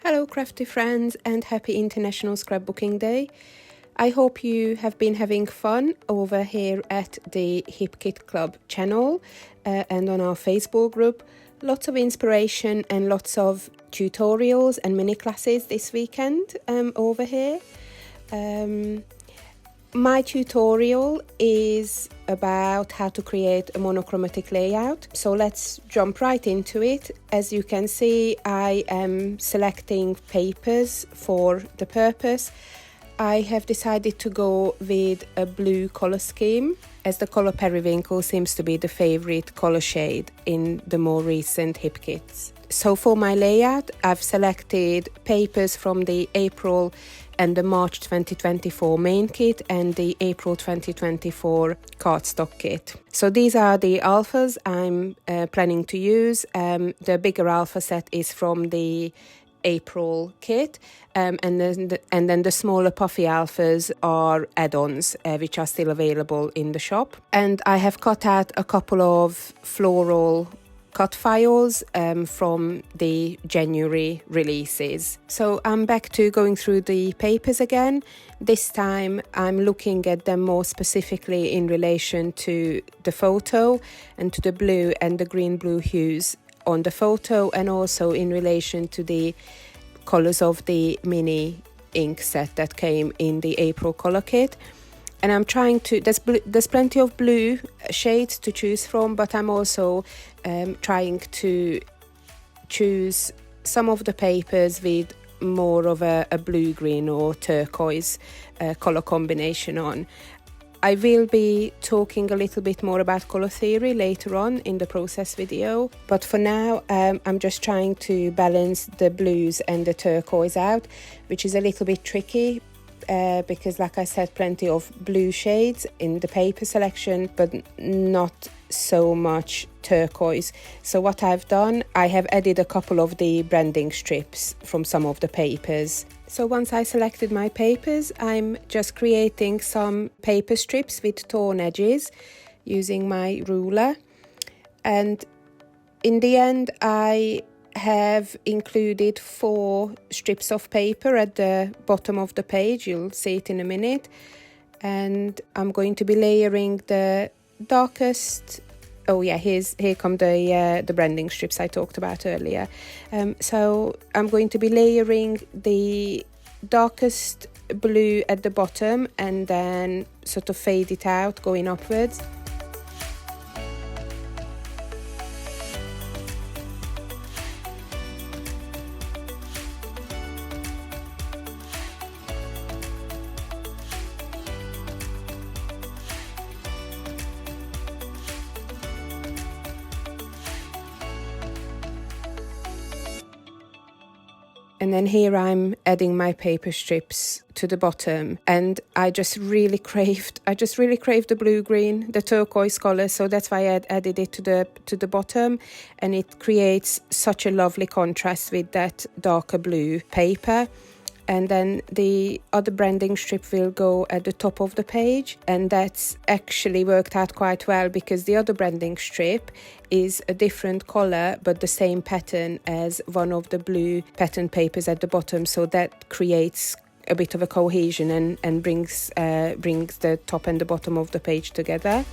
Hello crafty friends and happy International Scrapbooking Day. I hope you have been having fun over here at the Hip Kit Club channel and on our Facebook group. Lots of inspiration and lots of tutorials and mini classes this weekend over here. My tutorial is about how to create a monochromatic layout. So let's jump right into it. As you can see, I am selecting papers for the purpose. I have decided to go with a blue color scheme, as the color periwinkle seems to be the favorite color shade in the more recent hip kits. So for my layout, I've selected papers from the April and the March 2024 main kit and the April 2024 cardstock kit. So these are the alphas I'm planning to use. The bigger alpha set is from the April kit, and then the smaller puffy alphas are add-ons which are still available in the shop. And I have cut out a couple of floral cut files from the January releases. So I'm back to going through the papers again. This time I'm looking at them more specifically in relation to the photo and to the blue and the green-blue hues on the photo, and also in relation to the colors of the mini ink set that came in the April color kit. And I'm trying to, there's plenty of blue shades to choose from, but I'm also trying to choose some of the papers with more of a blue-green or turquoise color combination on. I will be talking a little bit more about color theory later on in the process video, but for now I'm just trying to balance the blues and the turquoise out, which is a little bit tricky because, like I said, plenty of blue shades in the paper selection, but not so much turquoise. So what I've done, I have added a couple of the branding strips from some of the papers. So once I selected my papers, I'm just creating some paper strips with torn edges using my ruler. And in the end, I have included 4 strips of paper at the bottom of the page. You'll see it in a minute. And I'm going to be layering the darkest. Oh yeah, here come the branding strips I talked about earlier. So I'm going to be layering the darkest blue at the bottom and then sort of fade it out going upwards. And then here I'm adding my paper strips to the bottom, and I just really craved the blue-green, the turquoise color, so that's why I added it to the bottom, and it creates such a lovely contrast with that darker blue paper. And then the other branding strip will go at the top of the page, and that's actually worked out quite well because the other branding strip is a different color but the same pattern as one of the blue pattern papers at the bottom, so that creates a bit of a cohesion and brings the top and the bottom of the page together.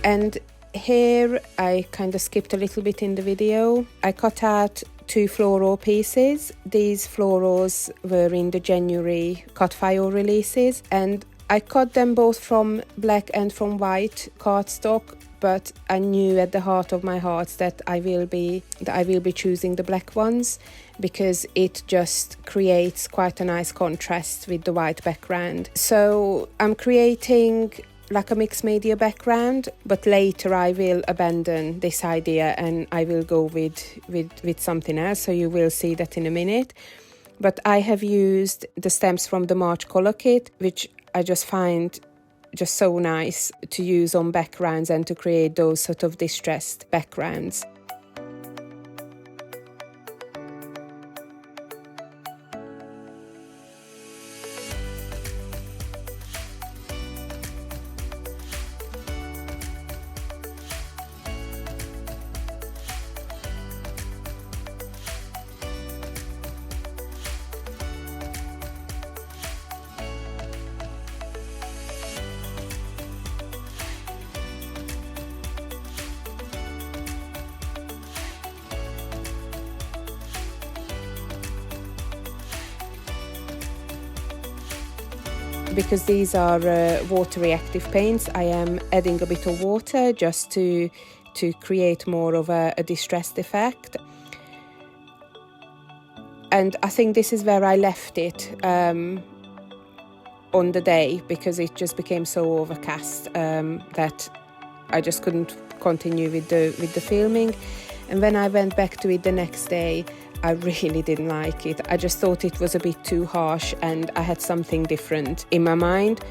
And here I kind of skipped a little bit in the video. I cut out 2 floral pieces. These florals were in the January cut file releases, and I cut them both from black and from white cardstock, but I knew at the heart of my heart that I will be choosing the black ones because it just creates quite a nice contrast with the white background. So I'm creating like a mixed media background, but later I will abandon this idea and I will go with something else, so you will see that in a minute. But I have used the stamps from the March color kit, which I just find just so nice to use on backgrounds and to create those sort of distressed backgrounds. because these are water reactive paints, I am adding a bit of water just to create more of a distressed effect. And I think this is where I left it on the day, because it just became so overcast that I just couldn't continue with the filming. And when I went back to it the next day, I really didn't like it. I just thought it was a bit too harsh and I had something different in my mind.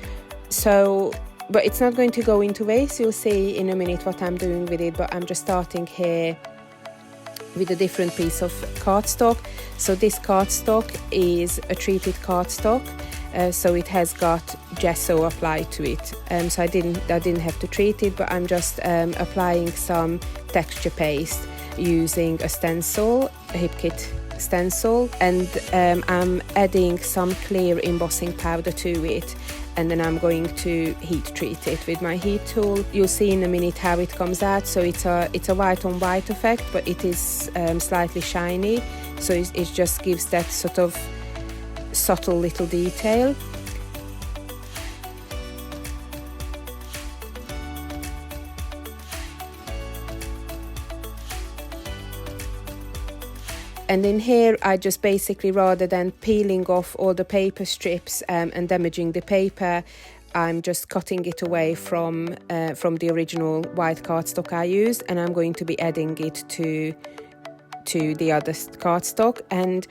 So, but it's not going to go into waste. You'll see in a minute what I'm doing with it, but I'm just starting here with a different piece of cardstock. So this cardstock is a treated cardstock, so it has got gesso applied to it. So I didn't have to treat it, but I'm just applying some texture paste using a stencil, a hip kit stencil, and I'm adding some clear embossing powder to it, and then I'm going to heat treat it with my heat tool. You'll see in a minute how it comes out. So it's a white on white effect, but it is slightly shiny, so it just gives that sort of subtle little detail. And in here, I just basically, rather than peeling off all the paper strips and damaging the paper, I'm just cutting it away from the original white cardstock I used, and I'm going to be adding it to the other cardstock. And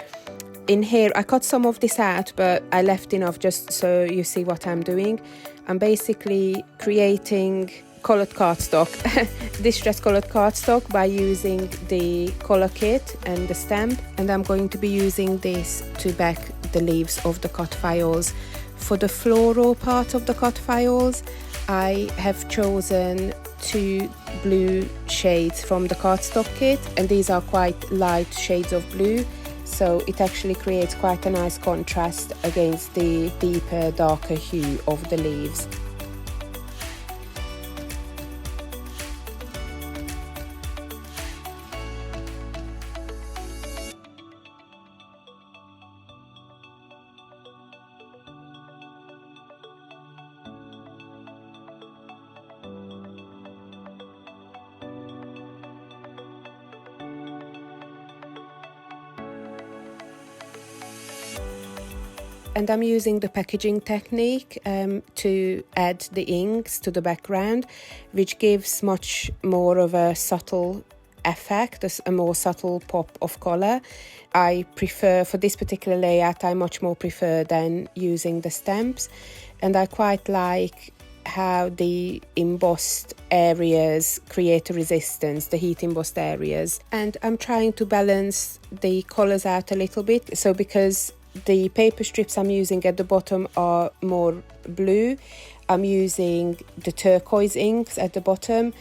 in here, I cut some of this out, but I left enough just so you see what I'm doing. I'm basically creating coloured cardstock, distress coloured cardstock, by using the colour kit and the stamp, and I'm going to be using this to back the leaves of the cut files. For the floral part of the cut files, I have chosen 2 blue shades from the cardstock kit, and these are quite light shades of blue, so it actually creates quite a nice contrast against the deeper, darker hue of the leaves. And I'm using the packaging technique to add the inks to the background, which gives much more of a subtle effect, a more subtle pop of colour. I prefer, for this particular layout, I much more prefer than using the stamps. And I quite like how the embossed areas create a resistance, the heat embossed areas. And I'm trying to balance the colours out a little bit. So because the paper strips I'm using at the bottom are more blue, I'm using the turquoise inks at the bottom,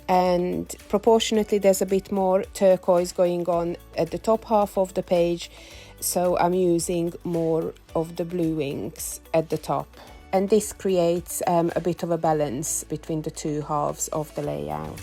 and proportionately there's a bit more turquoise going on at the top half of the page, so I'm using more of the blue inks at the top. And this creates a bit of a balance between the two halves of the layout.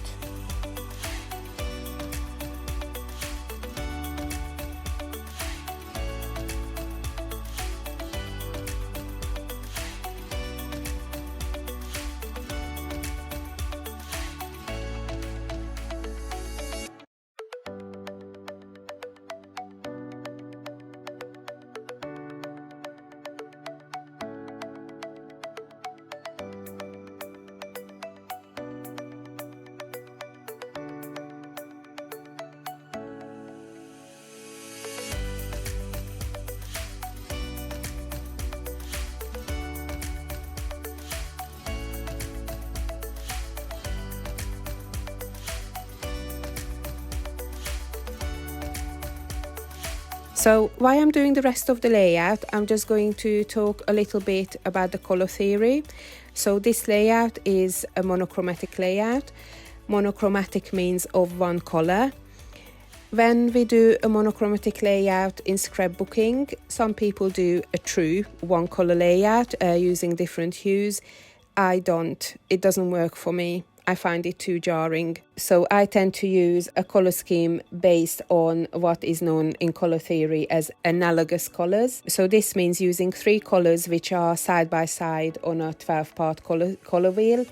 So while I'm doing the rest of the layout, I'm just going to talk a little bit about the colour theory. So this layout is a monochromatic layout. Monochromatic means of one colour. When we do a monochromatic layout in scrapbooking, some people do a true one colour layout using different hues. I don't. It doesn't work for me. I find it too jarring. So I tend to use a colour scheme based on what is known in colour theory as analogous colours. So this means using 3 colours which are side by side on a 12-part colour wheel,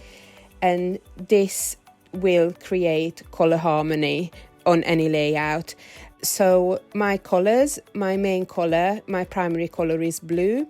and this will create colour harmony on any layout. So my colours, my main colour, my primary colour is blue,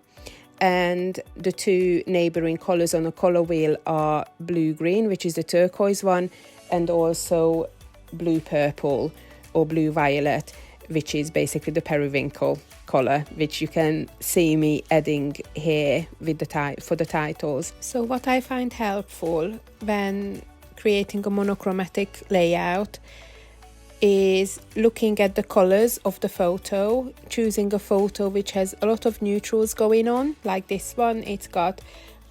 and the 2 neighbouring colours on a colour wheel are blue-green, which is the turquoise one, and also blue-purple or blue-violet, which is basically the periwinkle colour, which you can see me adding here with for the titles. So what I find helpful when creating a monochromatic layout is looking at the colours of the photo, choosing a photo which has a lot of neutrals going on, like this one. It's got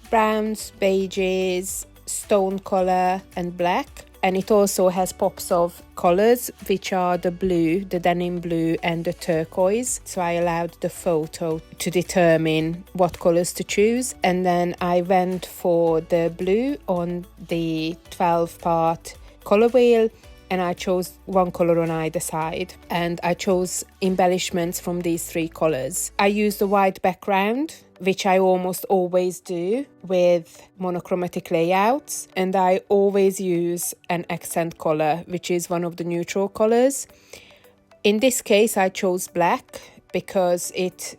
browns, beiges, stone colour and black, and it also has pops of colours which are the blue, the denim blue and the turquoise. So I allowed the photo to determine what colours to choose, and then I went for the blue on the 12-part colour wheel, and I chose 1 colour on either side, and I chose embellishments from these 3 colours. I used a white background, which I almost always do with monochromatic layouts, and I always use an accent colour, which is one of the neutral colours. In this case, I chose black because it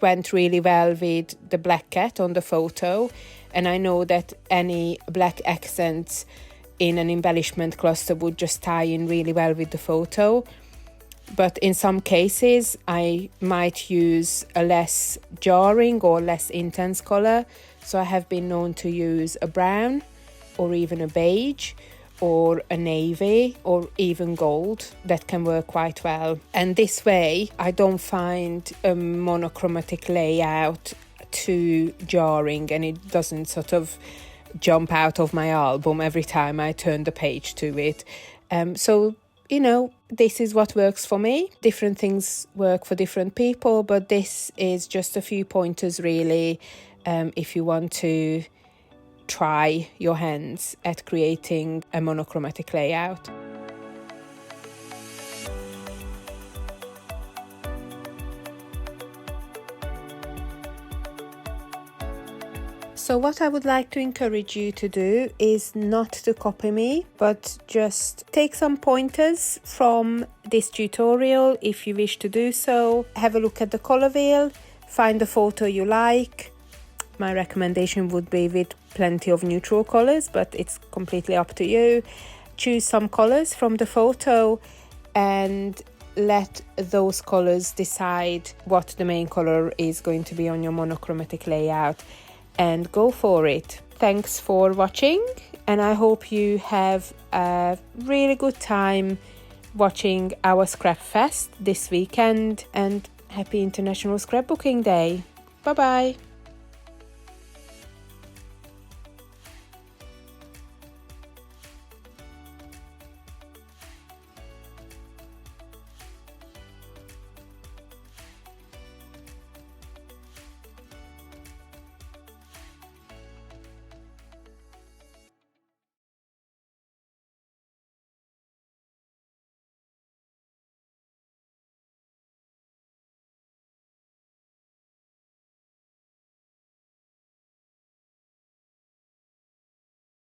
went really well with the black cat on the photo, and I know that any black accents in an embellishment cluster would just tie in really well with the photo. But in some cases I might use a less jarring or less intense colour. So I have been known to use a brown or even a beige or a navy or even gold. That can work quite well. And this way I don't find a monochromatic layout too jarring, and it doesn't sort of jump out of my album every time I turn the page to it. So, you know, this is what works for me. Different things work for different people, but this is just a few pointers really, if you want to try your hands at creating a monochromatic layout. So what I would like to encourage you to do is not to copy me, but just take some pointers from this tutorial if you wish to do so. Have a look at the colour wheel, find the photo you like. My recommendation would be with plenty of neutral colours, but it's completely up to you. Choose some colours from the photo and let those colours decide what the main colour is going to be on your monochromatic layout, and go for it. Thanks for watching, and I hope you have a really good time watching our Scrapfest this weekend, and happy International Scrapbooking Day. Bye bye.